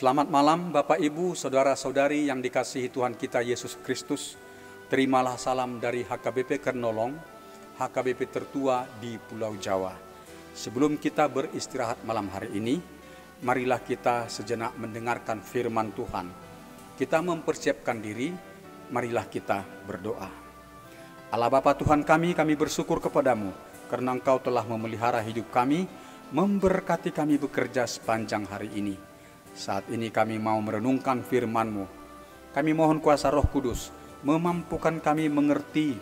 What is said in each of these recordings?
Selamat malam Bapak Ibu, Saudara-saudari yang dikasihi Tuhan kita Yesus Kristus. Terimalah salam dari HKBP Kernolong, HKBP tertua di Pulau Jawa. Sebelum kita beristirahat malam hari ini, marilah kita sejenak mendengarkan firman Tuhan. Kita mempersiapkan diri, marilah kita berdoa. Allah Bapa Tuhan kami bersyukur kepadamu, karena Engkau telah memelihara hidup kami, memberkati kami bekerja sepanjang hari ini. Saat ini kami mau merenungkan firman-Mu. Kami mohon kuasa Roh Kudus memampukan kami mengerti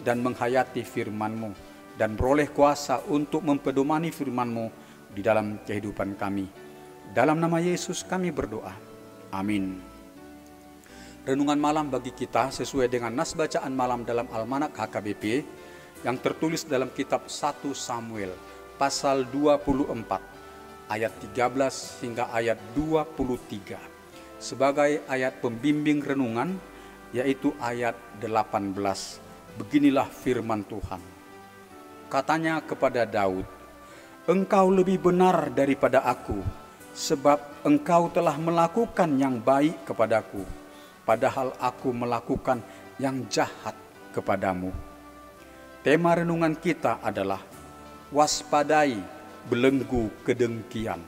dan menghayati firman-Mu dan beroleh kuasa untuk mempedomani firman-Mu di dalam kehidupan kami. Dalam nama Yesus kami berdoa. Amin. Renungan malam bagi kita sesuai dengan nas bacaan malam dalam Almanak HKBP yang tertulis dalam kitab 1 Samuel pasal 24. Ayat 13 hingga ayat 23 sebagai ayat pembimbing renungan, yaitu ayat 18. Beginilah firman Tuhan. Katanya kepada Daud, "Engkau lebih benar daripada aku, sebab engkau telah melakukan yang baik kepadaku, padahal aku melakukan yang jahat kepadamu." Tema renungan kita adalah waspadai belenggu kedengkian.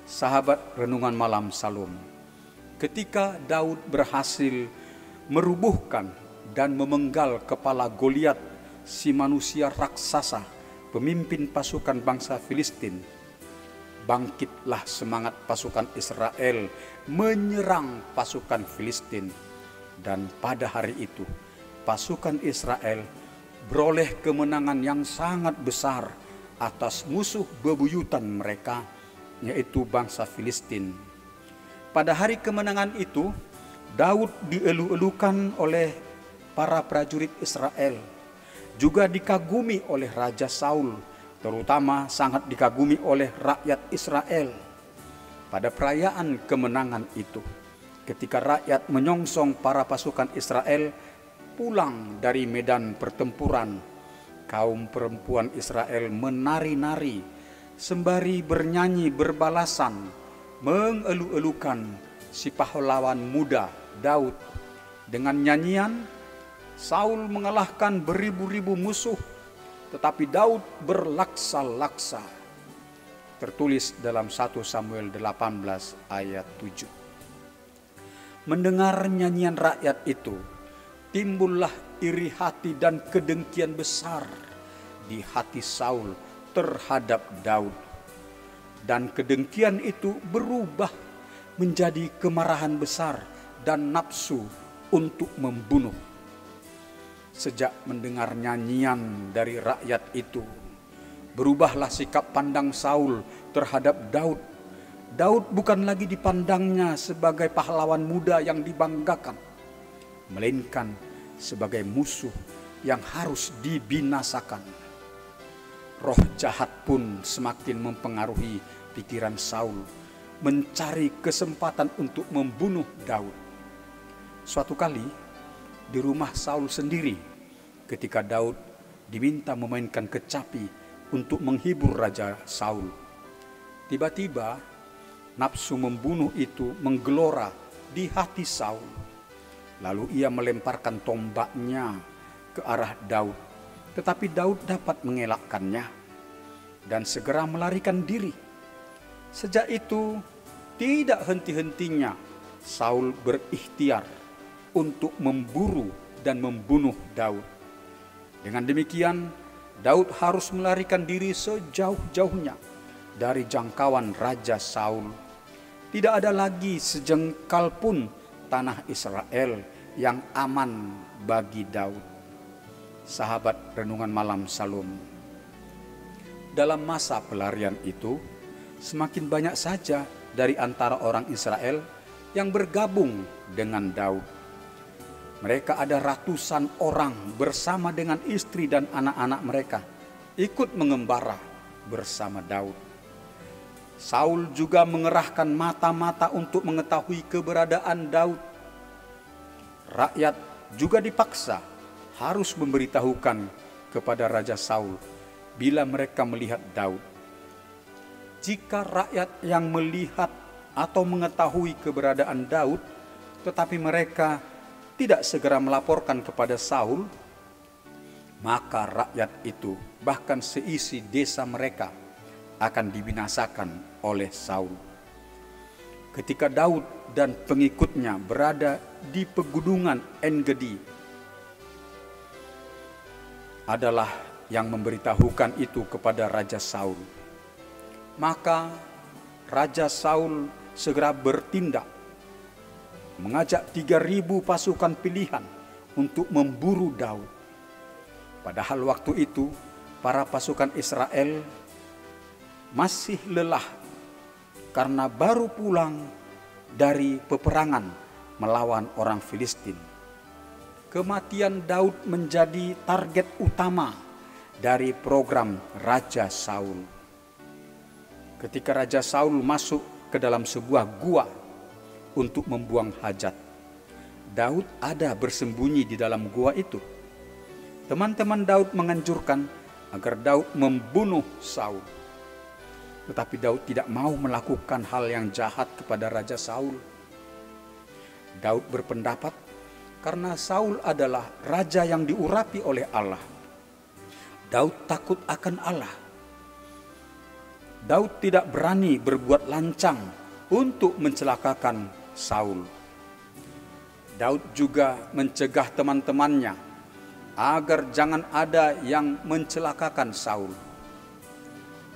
Sahabat renungan malam Salum, ketika Daud berhasil merubuhkan dan memenggal kepala Goliat, si manusia raksasa, pemimpin pasukan bangsa Filistin, bangkitlah semangat pasukan Israel menyerang pasukan Filistin. Dan pada hari itu, pasukan Israel beroleh kemenangan yang sangat besar atas musuh bebuyutan mereka, yaitu bangsa Filistin. Pada hari kemenangan itu, Daud dielu-elukan oleh para prajurit Israel, juga dikagumi oleh Raja Saul, terutama sangat dikagumi oleh rakyat Israel. Pada perayaan kemenangan itu, ketika rakyat menyongsong para pasukan Israel pulang dari medan pertempuran, kaum perempuan Israel menari-nari sembari bernyanyi berbalasan, mengelu-elukan si pahlawan muda Daud. Dengan nyanyian, Saul mengalahkan beribu-ribu musuh, tetapi Daud berlaksa-laksa. Tertulis dalam 1 Samuel 18 ayat 7. Mendengar nyanyian rakyat itu, timbullah iri hati dan kedengkian besar di hati Saul terhadap Daud. Dan kedengkian itu berubah menjadi kemarahan besar dan nafsu untuk membunuh. Sejak mendengar nyanyian dari rakyat itu, berubahlah sikap pandang Saul terhadap Daud. Daud bukan lagi dipandangnya sebagai pahlawan muda yang dibanggakan, melainkan sebagai musuh yang harus dibinasakan. Roh jahat pun semakin mempengaruhi pikiran Saul, mencari kesempatan untuk membunuh Daud. Suatu kali di rumah Saul sendiri, ketika Daud diminta memainkan kecapi untuk menghibur Raja Saul, tiba-tiba nafsu membunuh itu menggelora di hati Saul. Lalu ia melemparkan tombaknya ke arah Daud, tetapi Daud dapat mengelakkannya dan segera melarikan diri. Sejak itu, tidak henti-hentinya Saul berikhtiar untuk memburu dan membunuh Daud. Dengan demikian, Daud harus melarikan diri sejauh-jauhnya dari jangkauan Raja Saul. Tidak ada lagi sejengkal pun tanah Israel yang aman bagi Daud. Sahabat renungan malam Salum, dalam masa pelarian itu, semakin banyak saja dari antara orang Israel yang bergabung dengan Daud. Mereka ada ratusan orang bersama dengan istri dan anak-anak mereka, ikut mengembara bersama Daud. Saul juga mengerahkan mata-mata untuk mengetahui keberadaan Daud. Rakyat juga dipaksa harus memberitahukan kepada Raja Saul bila mereka melihat Daud. Jika rakyat yang melihat atau mengetahui keberadaan Daud, tetapi mereka tidak segera melaporkan kepada Saul, maka rakyat itu, bahkan seisi desa mereka, akan dibinasakan oleh Saul. Ketika Daud dan pengikutnya berada di pegunungan En-Gedi, adalah yang memberitahukan itu kepada Raja Saul. Maka Raja Saul segera bertindak, mengajak 3.000 pasukan pilihan untuk memburu Daud. Padahal waktu itu para pasukan Israel masih lelah karena baru pulang dari peperangan melawan orang Filistin. Kematian Daud menjadi target utama dari program Raja Saul. Ketika Raja Saul masuk ke dalam sebuah gua untuk membuang hajat, Daud ada bersembunyi di dalam gua itu. Teman-teman Daud menganjurkan agar Daud membunuh Saul. Tetapi Daud tidak mau melakukan hal yang jahat kepada Raja Saul. Daud berpendapat karena Saul adalah raja yang diurapi oleh Allah. Daud takut akan Allah. Daud tidak berani berbuat lancang untuk mencelakakan Saul. Daud juga mencegah teman-temannya agar jangan ada yang mencelakakan Saul.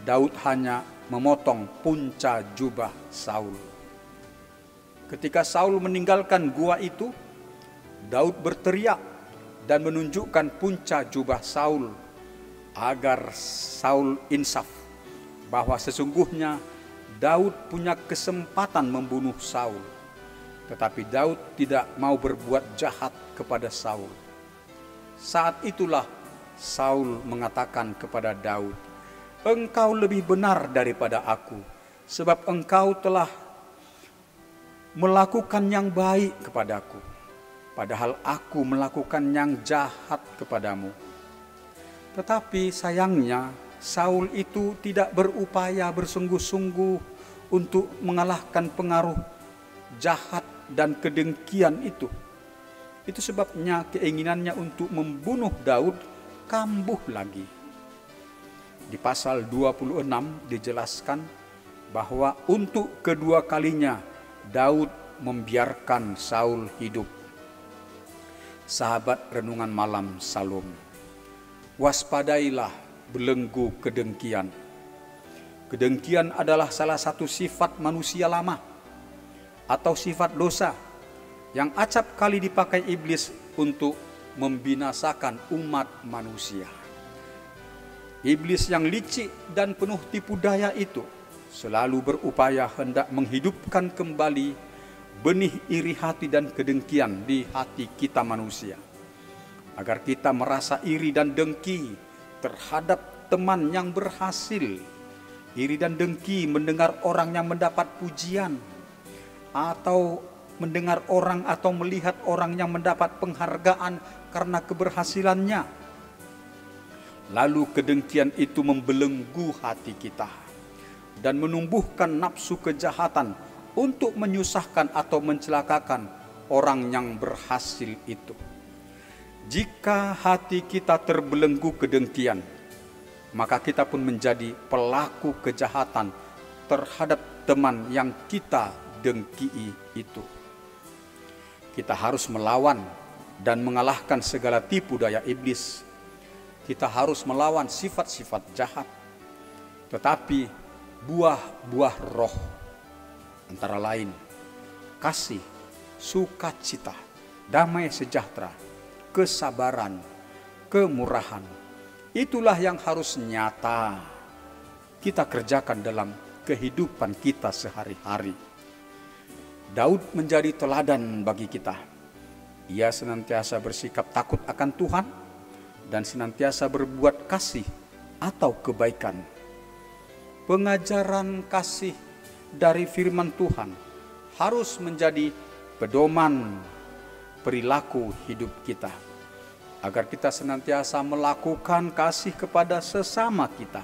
Daud hanya memotong punca jubah Saul. Ketika Saul meninggalkan gua itu, Daud berteriak dan menunjukkan punca jubah Saul agar Saul insaf bahwa sesungguhnya Daud punya kesempatan membunuh Saul. Tetapi Daud tidak mau berbuat jahat kepada Saul. Saat itulah Saul mengatakan kepada Daud, "Engkau lebih benar daripada aku, sebab engkau telah melakukan yang baik kepadaku, padahal aku melakukan yang jahat kepadamu." Tetapi sayangnya Saul itu tidak berupaya bersungguh-sungguh untuk mengalahkan pengaruh jahat dan kedengkian itu. Itu sebabnya keinginannya untuk membunuh Daud kambuh lagi. Di pasal 26 dijelaskan bahwa untuk kedua kalinya Daud membiarkan Saul hidup. Sahabat Renungan Malam Salum, waspadailah belenggu kedengkian. Kedengkian adalah salah satu sifat manusia lama atau sifat dosa yang acap kali dipakai iblis untuk membinasakan umat manusia. Iblis yang licik dan penuh tipu daya itu selalu berupaya hendak menghidupkan kembali benih iri hati dan kedengkian di hati kita manusia, agar kita merasa iri dan dengki terhadap teman yang berhasil, iri dan dengki mendengar orang yang mendapat pujian, atau mendengar orang atau melihat orang yang mendapat penghargaan karena keberhasilannya. Lalu kedengkian itu membelenggu hati kita dan menumbuhkan nafsu kejahatan untuk menyusahkan atau mencelakakan orang yang berhasil itu. Jika hati kita terbelenggu kedengkian, maka kita pun menjadi pelaku kejahatan terhadap teman yang kita dengkii itu. Kita harus melawan dan mengalahkan segala tipu daya iblis. Kita harus melawan sifat-sifat jahat. Tetapi buah-buah roh, antara lain kasih, sukacita, damai sejahtera, kesabaran, kemurahan, itulah yang harus nyata kita kerjakan dalam kehidupan kita sehari-hari. Daud menjadi teladan bagi kita. Ia senantiasa bersikap takut akan Tuhan dan senantiasa berbuat kasih atau kebaikan. Pengajaran kasih dari firman Tuhan harus menjadi pedoman perilaku hidup kita, agar kita senantiasa melakukan kasih kepada sesama kita.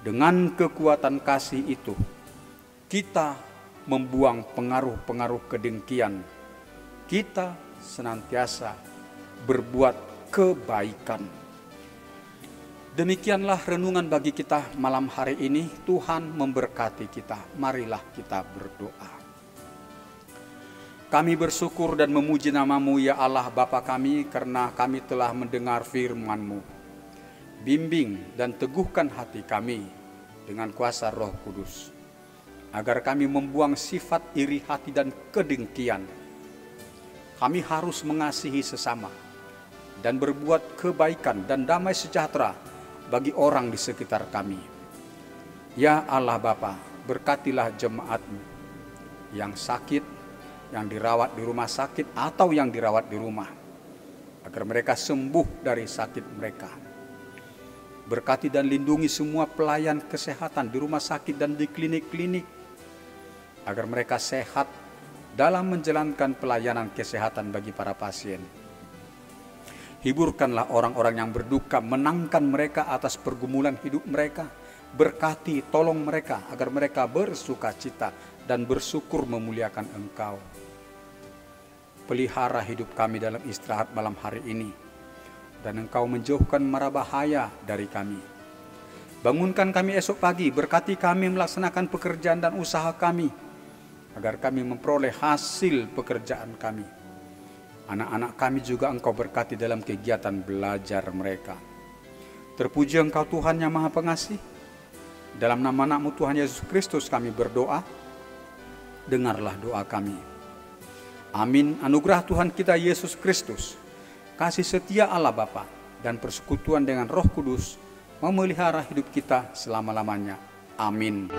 Dengan kekuatan kasih itu, kita membuang pengaruh-pengaruh kedengkian. Kita senantiasa berbuat kebaikan. Demikianlah renungan bagi kita malam hari ini. Tuhan memberkati kita. Marilah kita berdoa. Kami bersyukur dan memuji nama-Mu ya Allah Bapa kami, karena kami telah mendengar firman-Mu. Bimbing dan teguhkan hati kami dengan kuasa Roh Kudus, agar kami membuang sifat iri hati dan kedengkian. Kami harus mengasihi sesama dan berbuat kebaikan dan damai sejahtera bagi orang di sekitar kami. Ya Allah Bapa, berkatilah jemaat-Mu yang sakit, yang dirawat di rumah sakit atau yang dirawat di rumah, agar mereka sembuh dari sakit mereka. Berkati dan lindungi semua pelayan kesehatan di rumah sakit dan di klinik-klinik, agar mereka sehat dalam menjalankan pelayanan kesehatan bagi para pasien. Hiburkanlah orang-orang yang berduka, menangkan mereka atas pergumulan hidup mereka. Berkati, tolong mereka agar mereka bersuka cita dan bersyukur memuliakan Engkau. Pelihara hidup kami dalam istirahat malam hari ini, dan Engkau menjauhkan mara bahaya dari kami. Bangunkan kami esok pagi, berkati kami melaksanakan pekerjaan dan usaha kami, agar kami memperoleh hasil pekerjaan kami. Anak-anak kami juga Engkau berkati dalam kegiatan belajar mereka. Terpuji Engkau Tuhan yang Maha Pengasih. Dalam nama anak-Mu Tuhan Yesus Kristus kami berdoa. Dengarlah doa kami. Amin. Anugerah Tuhan kita Yesus Kristus, kasih setia Allah Bapa, dan persekutuan dengan Roh Kudus memelihara hidup kita selama-lamanya. Amin.